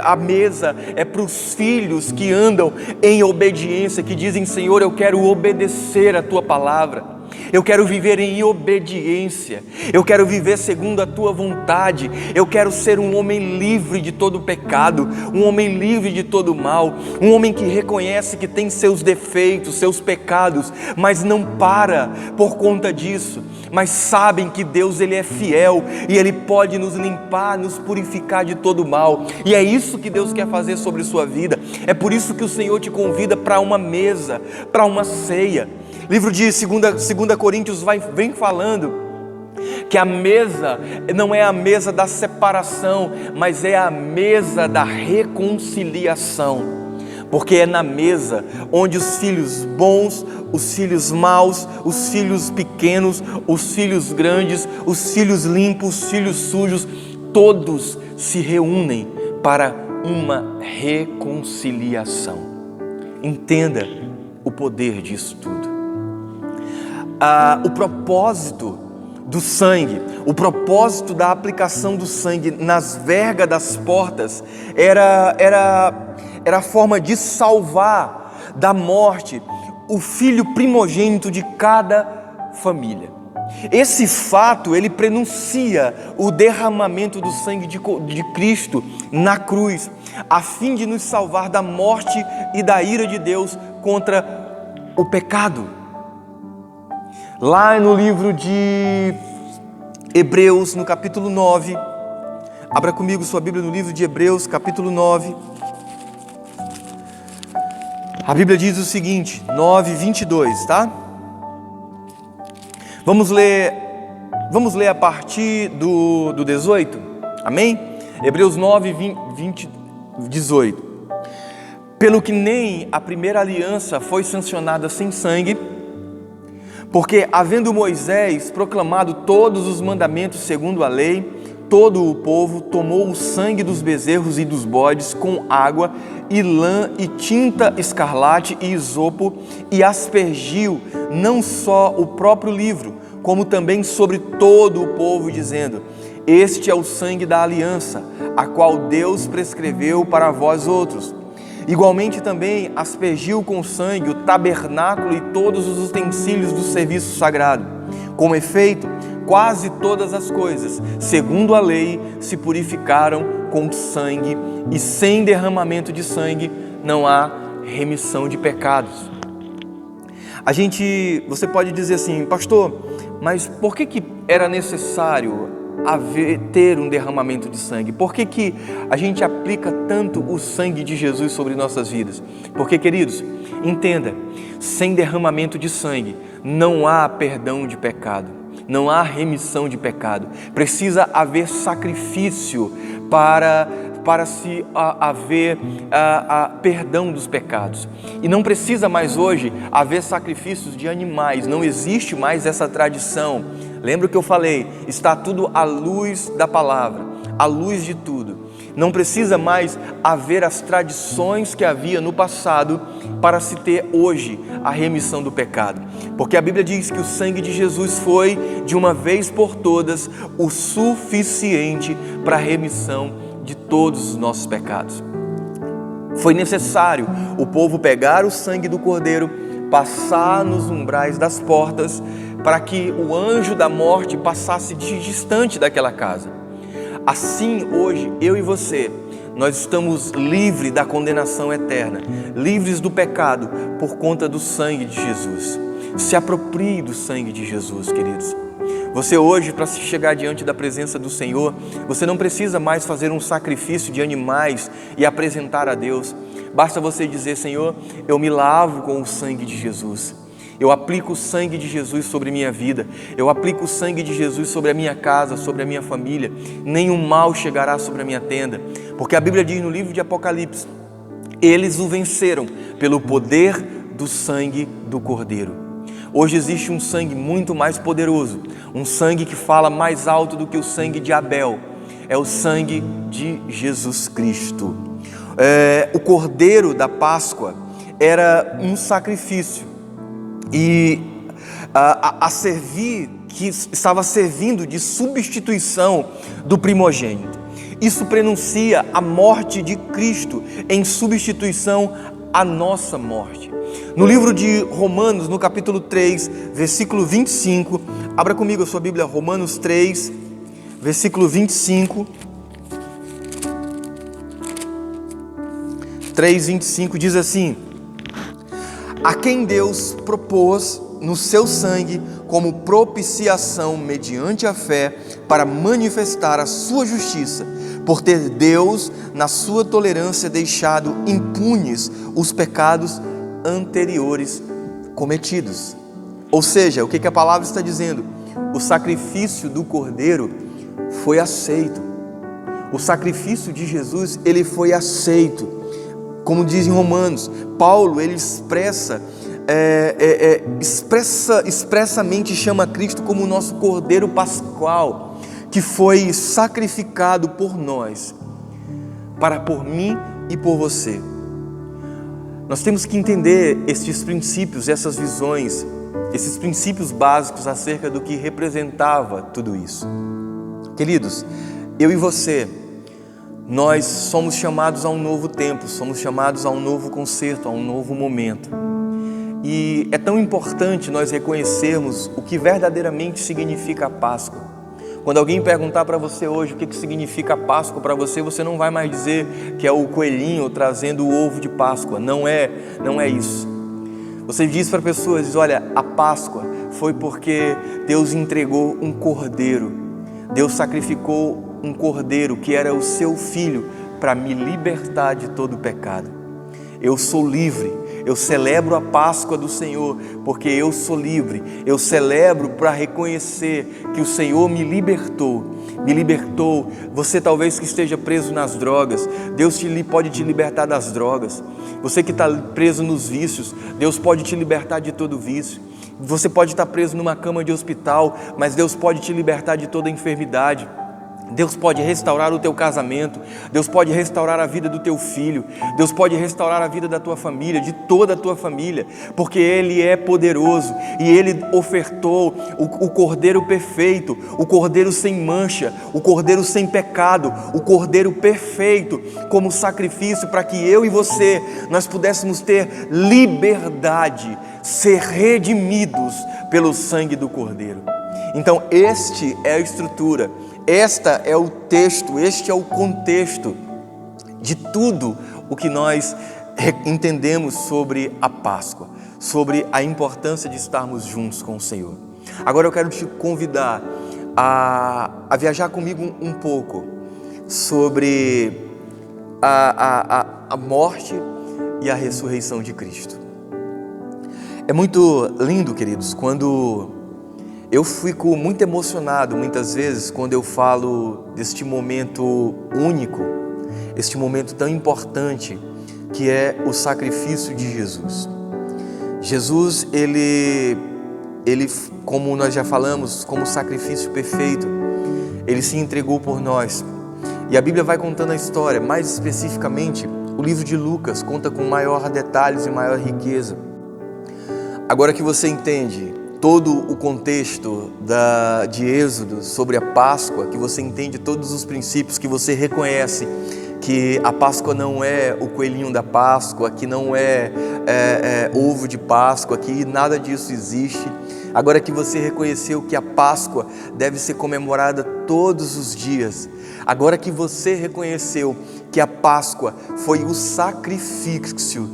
A mesa é para os filhos que andam em obediência, que dizem: Senhor, eu quero obedecer a Tua palavra. Eu quero viver em obediência, eu quero viver segundo a Tua vontade, eu quero ser um homem livre de todo pecado, um homem livre de todo mal, um homem que reconhece que tem seus defeitos, seus pecados, mas não para por conta disso, mas sabem que Deus, Ele é fiel e Ele pode nos limpar, nos purificar de todo mal, e é isso que Deus quer fazer sobre sua vida. É por isso que o Senhor te convida para uma mesa, para uma ceia. Livro de 2 Coríntios vem falando que a mesa não é a mesa da separação, mas é a mesa da reconciliação, porque é na mesa onde os filhos bons, os filhos maus, os filhos pequenos, os filhos grandes, os filhos limpos, os filhos sujos, todos se reúnem para uma reconciliação. Entenda o poder disso tudo. O propósito do sangue, o propósito da aplicação do sangue nas vergas das portas era a forma de salvar da morte o filho primogênito de cada família. Esse fato, ele prenuncia o derramamento do sangue de Cristo na cruz, a fim de nos salvar da morte e da ira de Deus contra o pecado. Lá no livro de Hebreus, no capítulo 9, abra comigo sua Bíblia no livro de Hebreus, capítulo 9. A Bíblia diz o seguinte, 9:22, tá? Vamos ler a partir do 18, amém? Hebreus 9, 18. Pelo que nem a primeira aliança foi sancionada sem sangue, porque havendo Moisés proclamado todos os mandamentos segundo a lei, todo o povo tomou o sangue dos bezerros e dos bodes com água e lã e tinta escarlate e isopo e aspergiu não só o próprio livro, como também sobre todo o povo, dizendo: este é o sangue da aliança, a qual Deus prescreveu para vós outros. Igualmente também aspergiu com sangue o tabernáculo e todos os utensílios do serviço sagrado. Com efeito, quase todas as coisas, segundo a lei, se purificaram com sangue, e sem derramamento de sangue não há remissão de pecados. Você pode dizer assim, pastor, mas por que era necessário ter um derramamento de sangue? Por que a gente aplica tanto o sangue de Jesus sobre nossas vidas? Porque, queridos, entenda, sem derramamento de sangue não há perdão de pecado, não há remissão de pecado. Precisa haver sacrifício para se haver perdão dos pecados. E não precisa mais hoje haver sacrifícios de animais, não existe mais essa tradição. Lembra o que eu falei? Está tudo à luz da palavra, à luz de tudo. Não precisa mais haver as tradições que havia no passado para se ter hoje a remissão do pecado. Porque a Bíblia diz que o sangue de Jesus foi, de uma vez por todas, o suficiente para a remissão de todos os nossos pecados. Foi necessário o povo pegar o sangue do Cordeiro, passar nos umbrais das portas, para que o anjo da morte passasse distante daquela casa. Assim, hoje, eu e você, nós estamos livres da condenação eterna, livres do pecado por conta do sangue de Jesus. Se aproprie do sangue de Jesus, queridos. Você hoje, para se chegar diante da presença do Senhor, você não precisa mais fazer um sacrifício de animais e apresentar a Deus. Basta você dizer, Senhor, eu me lavo com o sangue de Jesus. Eu aplico o sangue de Jesus sobre minha vida. Eu aplico o sangue de Jesus sobre a minha casa, sobre a minha família. Nenhum mal chegará sobre a minha tenda. Porque a Bíblia diz no livro de Apocalipse, eles o venceram pelo poder do sangue do Cordeiro. Hoje existe um sangue muito mais poderoso, um sangue que fala mais alto do que o sangue de Abel. É o sangue de Jesus Cristo. O Cordeiro da Páscoa era um sacrifício e que estava servindo de substituição do primogênito. Isso prenuncia a morte de Cristo em substituição à nossa morte. No livro de Romanos, no capítulo 3, versículo 25, abra comigo a sua Bíblia, Romanos 3, versículo 25. 3:25 diz assim: a quem Deus propôs no seu sangue como propiciação mediante a fé para manifestar a sua justiça, por ter Deus, na sua tolerância, deixado impunes os pecados anteriores cometidos. Ou seja, o que a palavra está dizendo? O sacrifício do Cordeiro foi aceito. O sacrifício de Jesus, ele foi aceito. Como diz em Romanos, Paulo, ele expressamente chama Cristo como o nosso Cordeiro Pascual, que foi sacrificado por nós, por mim e por você. Nós temos que entender estes princípios, essas visões, esses princípios básicos acerca do que representava tudo isso. Queridos, eu e você, nós somos chamados a um novo tempo, somos chamados a um novo concerto, a um novo momento. E é tão importante nós reconhecermos o que verdadeiramente significa a Páscoa. Quando alguém perguntar para você hoje o que significa a Páscoa para você, você não vai mais dizer que é o coelhinho trazendo o ovo de Páscoa. Não é isso. Você diz para pessoas, diz, olha, a Páscoa foi porque Deus entregou um cordeiro. Deus sacrificou um cordeiro que era o seu filho para me libertar de todo o pecado. Eu sou livre, eu celebro a Páscoa do Senhor porque eu sou livre. Eu celebro para reconhecer que o Senhor me libertou. Você talvez que esteja preso nas drogas, Deus pode te libertar das drogas. Você que está preso nos vícios, Deus pode te libertar de todo vício. Você pode estar preso numa cama de hospital, mas Deus pode te libertar de toda enfermidade. Deus pode restaurar o teu casamento, Deus pode restaurar a vida do teu filho, Deus pode restaurar a vida da tua família, de toda a tua família, porque Ele é poderoso e Ele ofertou o Cordeiro perfeito, o Cordeiro sem mancha, o Cordeiro sem pecado, o Cordeiro perfeito como sacrifício para que eu e você, nós pudéssemos ter liberdade, ser redimidos pelo sangue do Cordeiro. Então este é a estrutura, esta é o texto, este é o contexto de tudo o que nós entendemos sobre a Páscoa, sobre a importância de estarmos juntos com o Senhor. Agora eu quero te convidar a viajar comigo um pouco sobre a morte e a ressurreição de Cristo. É muito lindo, queridos, quando eu fico muito emocionado muitas vezes quando eu falo deste momento único, este momento tão importante que é o sacrifício de Jesus. Jesus, ele, como nós já falamos, como sacrifício perfeito, Ele se entregou por nós. E a Bíblia vai contando a história, mais especificamente, o livro de Lucas conta com maior detalhes e maior riqueza. Agora que você entende todo o contexto de Êxodo sobre a Páscoa, que você entende todos os princípios, que você reconhece que a Páscoa não é o coelhinho da Páscoa, que não é ovo de Páscoa, que nada disso existe. Agora que você reconheceu que a Páscoa deve ser comemorada todos os dias, agora que você reconheceu que a Páscoa foi o sacrifício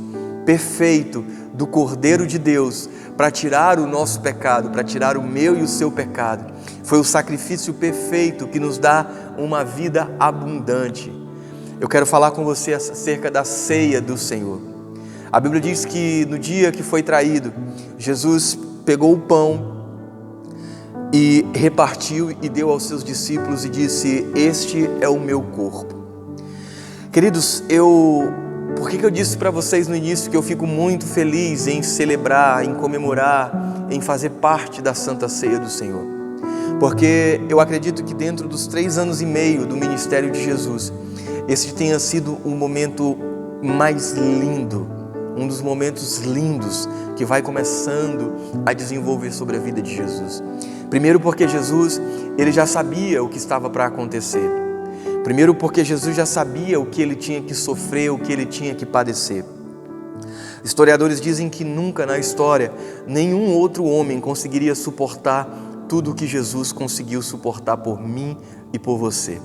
perfeito do Cordeiro de Deus para tirar o nosso pecado, para tirar o meu e o seu pecado, foi o sacrifício perfeito que nos dá uma vida abundante. Eu quero falar com você acerca da ceia do Senhor. A Bíblia diz que no dia que foi traído, Jesus pegou o pão e repartiu e deu aos seus discípulos e disse: este é o meu corpo. Queridos, por que eu disse para vocês no início que eu fico muito feliz em celebrar, em comemorar, em fazer parte da Santa Ceia do Senhor? Porque eu acredito que dentro dos 3 anos e meio do ministério de Jesus, esse tenha sido um momento mais lindo, um dos momentos lindos que vai começando a desenvolver sobre a vida de Jesus. Primeiro porque Jesus, Ele já sabia o que estava para acontecer. Primeiro porque Jesus já sabia o que Ele tinha que sofrer, o que Ele tinha que padecer. Historiadores dizem que nunca na história nenhum outro homem conseguiria suportar tudo o que Jesus conseguiu suportar por mim e por você.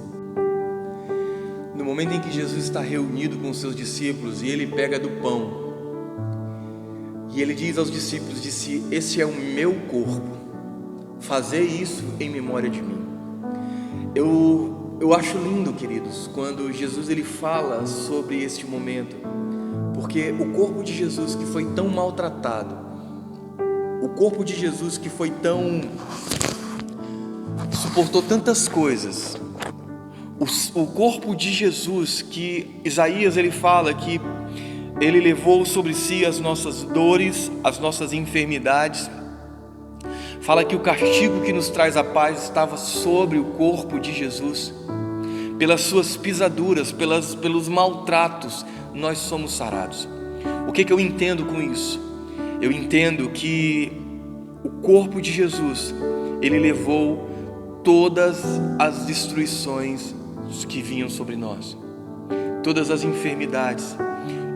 No momento em que Jesus está reunido com os seus discípulos e Ele pega do pão e Ele diz aos discípulos, disse: esse é o meu corpo, fazei isso em memória de mim. Eu acho lindo, queridos, quando Jesus ele fala sobre este momento, porque o corpo de Jesus que foi tão maltratado, o corpo de Jesus que foi suportou tantas coisas, o corpo de Jesus que Isaías ele fala que Ele levou sobre si as nossas dores, as nossas enfermidades. Fala que o castigo que nos traz a paz estava sobre o corpo de Jesus. Pelas suas pisaduras, pelos maltratos, nós somos sarados. O que eu entendo com isso? Eu entendo que o corpo de Jesus, Ele levou todas as destruições que vinham sobre nós, todas as enfermidades.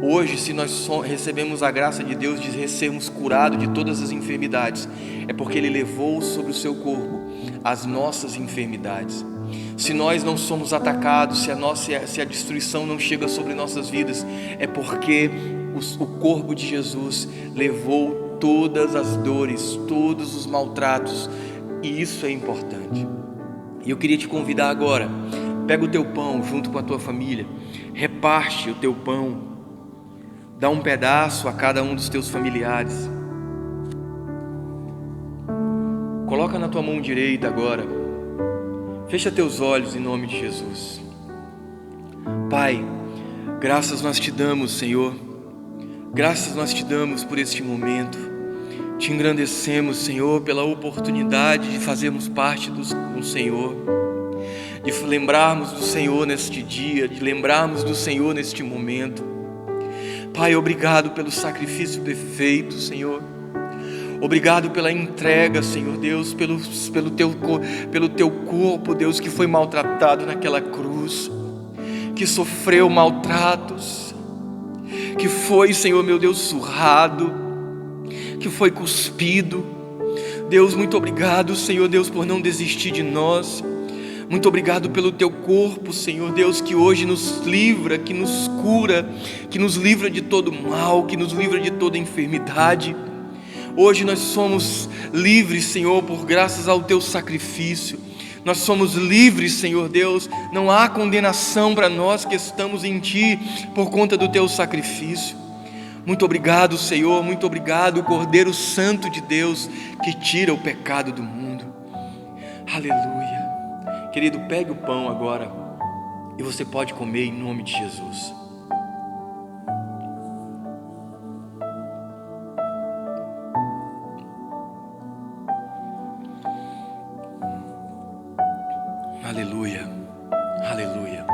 Hoje, se nós recebemos a graça de Deus de sermos curados de todas as enfermidades, é porque Ele levou sobre o seu corpo as nossas enfermidades. Se nós não somos atacados, se a destruição não chega sobre nossas vidas, é porque o corpo de Jesus levou todas as dores, todos os maltratos, e isso é importante. E eu queria te convidar agora, pega o teu pão junto com a tua família, reparte o teu pão, dá um pedaço a cada um dos teus familiares. Coloca na tua mão direita agora. Fecha teus olhos em nome de Jesus. Pai, graças nós te damos, Senhor. Graças nós te damos por este momento. Te engrandecemos, Senhor, pela oportunidade de fazermos parte do Senhor. de lembrarmos do Senhor neste dia, de lembrarmos do Senhor neste momento. Pai, obrigado pelo sacrifício perfeito, Senhor. Obrigado pela entrega, Senhor Deus, pelo teu corpo, Deus, que foi maltratado naquela cruz, que sofreu maltratos, que foi, Senhor meu Deus, surrado, que foi cuspido. Deus, muito obrigado, Senhor Deus, por não desistir de nós. Muito obrigado pelo teu corpo, Senhor Deus, que hoje nos livra, que nos cura, que nos livra de todo mal, que nos livra de toda enfermidade. Hoje nós somos livres, Senhor, por graças ao teu sacrifício. Nós somos livres, Senhor Deus. Não há condenação para nós que estamos em ti por conta do teu sacrifício. Muito obrigado, Senhor. Muito obrigado, Cordeiro Santo de Deus, que tira o pecado do mundo. Aleluia. Querido, pegue o pão agora e você pode comer em nome de Jesus. Aleluia, aleluia.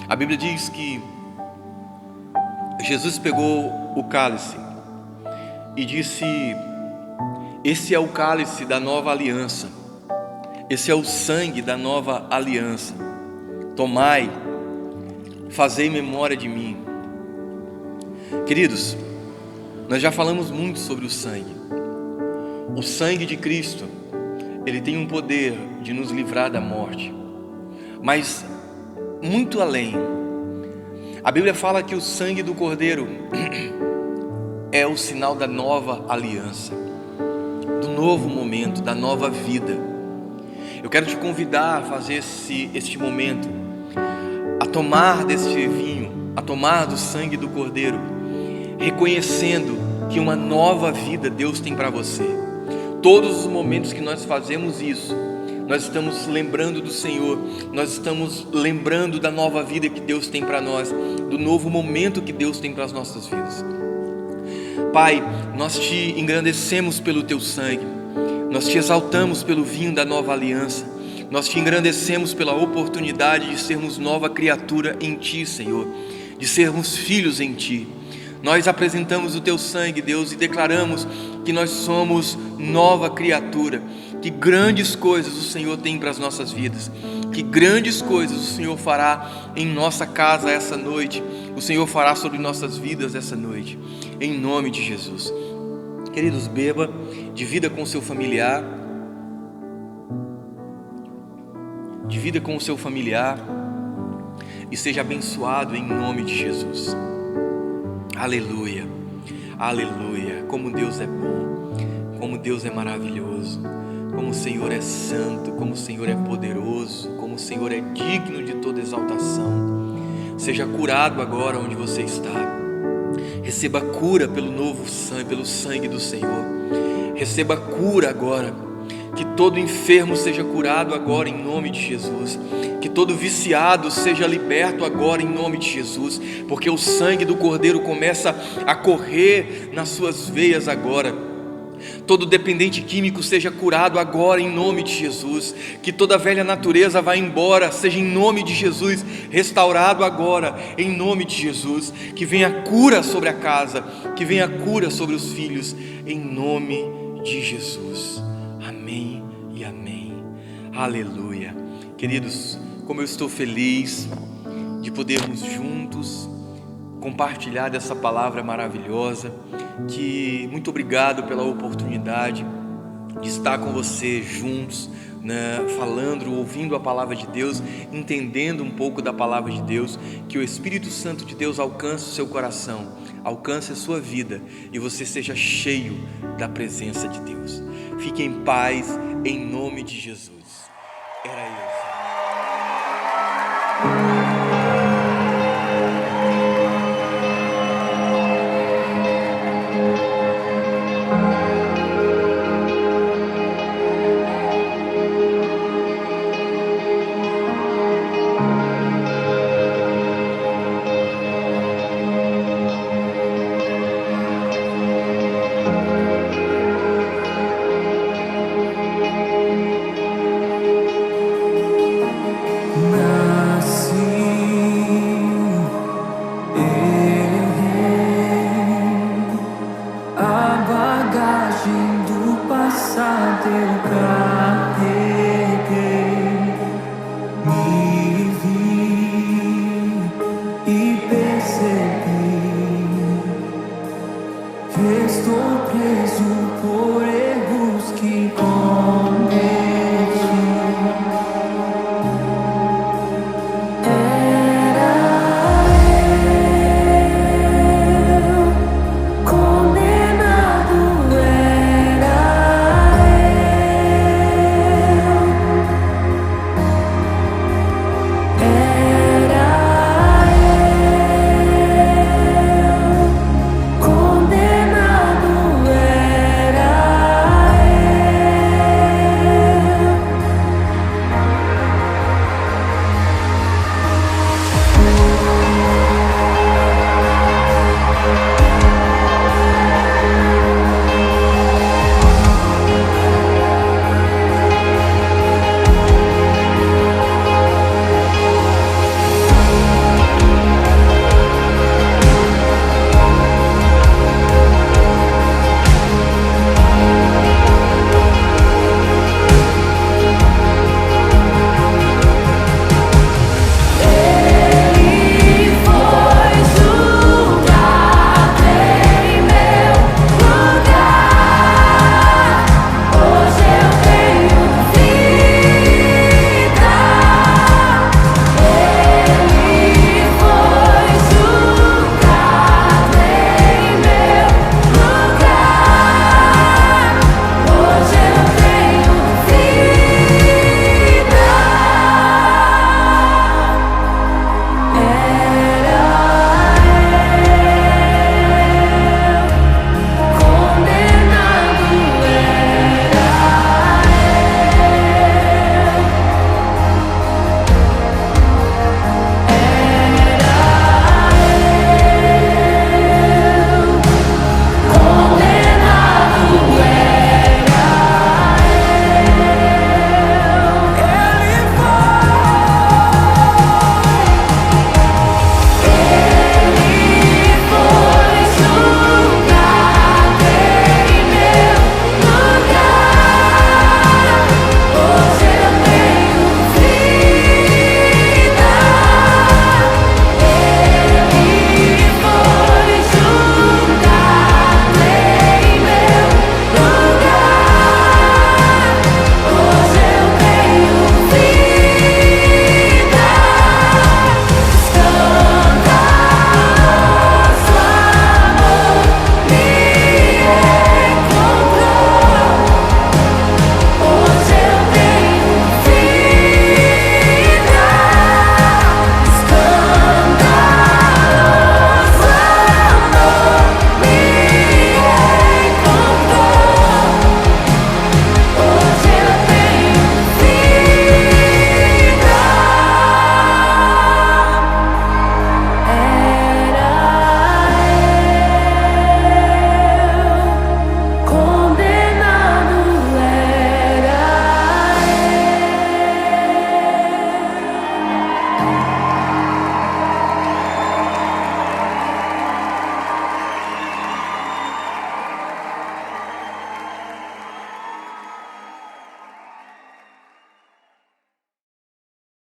A Bíblia diz que Jesus pegou o cálice e disse: esse é o cálice da nova aliança. Esse é o sangue da nova aliança. Tomai, fazei memória de mim. Queridos, nós já falamos muito sobre o sangue. O sangue de Cristo, ele tem um poder de nos livrar da morte. Mas muito além, a Bíblia fala que o sangue do Cordeiro é o sinal da nova aliança, do novo momento, da nova vida. Eu quero te convidar a fazer este momento, a tomar deste vinho, a tomar do sangue do Cordeiro, reconhecendo que uma nova vida Deus tem para você. Todos os momentos que nós fazemos isso, nós estamos lembrando do Senhor, nós estamos lembrando da nova vida que Deus tem para nós, do novo momento que Deus tem para as nossas vidas. Pai, nós te engrandecemos pelo teu sangue. Nós te exaltamos pelo vinho da nova aliança. Nós te engrandecemos pela oportunidade de sermos nova criatura em Ti, Senhor, de sermos filhos em Ti. Nós apresentamos o Teu sangue, Deus, e declaramos que nós somos nova criatura, que grandes coisas o Senhor tem para as nossas vidas, que grandes coisas o Senhor fará em nossa casa essa noite, o Senhor fará sobre nossas vidas essa noite, em nome de Jesus. Queridos, beba, divida com o seu familiar, e seja abençoado em nome de Jesus. Aleluia, aleluia. Como Deus é bom, como Deus é maravilhoso, como o Senhor é santo, como o Senhor é poderoso, como o Senhor é digno de toda exaltação. Seja curado agora onde você está. Receba cura pelo novo sangue, pelo sangue do Senhor. Receba cura agora. Que todo enfermo seja curado agora em nome de Jesus. Que todo viciado seja liberto agora em nome de Jesus. Porque o sangue do Cordeiro começa a correr nas suas veias agora. Todo dependente químico seja curado agora em nome de Jesus. Que toda velha natureza vá embora, seja em nome de Jesus restaurado agora em nome de Jesus. Que venha cura sobre a casa, que venha cura sobre os filhos em nome de Jesus. Amém e amém. Aleluia. Queridos, como eu estou feliz de podermos juntos compartilhar dessa palavra maravilhosa. Que muito obrigado pela oportunidade de estar com você juntos, né, falando, ouvindo a palavra de Deus, entendendo um pouco da palavra de Deus. Que o Espírito Santo de Deus alcance o seu coração, alcance a sua vida e você seja cheio da presença de Deus. Fique em paz em nome de Jesus. Era eu.